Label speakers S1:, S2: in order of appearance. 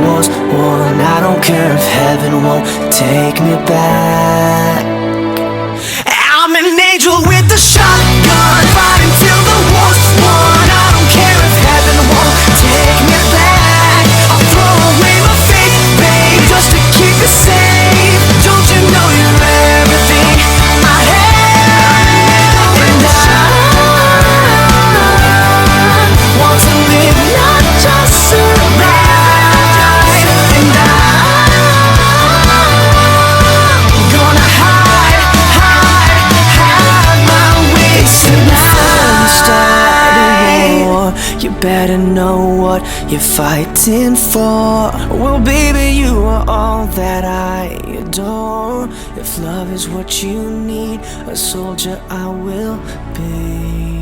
S1: was one. I don't care if heaven won't take me back. I'm an angel with a shotgun, fighting till the war's won. I don't care if heaven won't take me back. I'll throw away my faith, babe, just to keep it safe. Don't you know you're everything I have? And I want to live, not just survive. And I'm gonna hide my ways tonight. Start a war, you better know what you're fighting for. Well, baby, you are all that I adore. If love is what you need, a soldier I will be.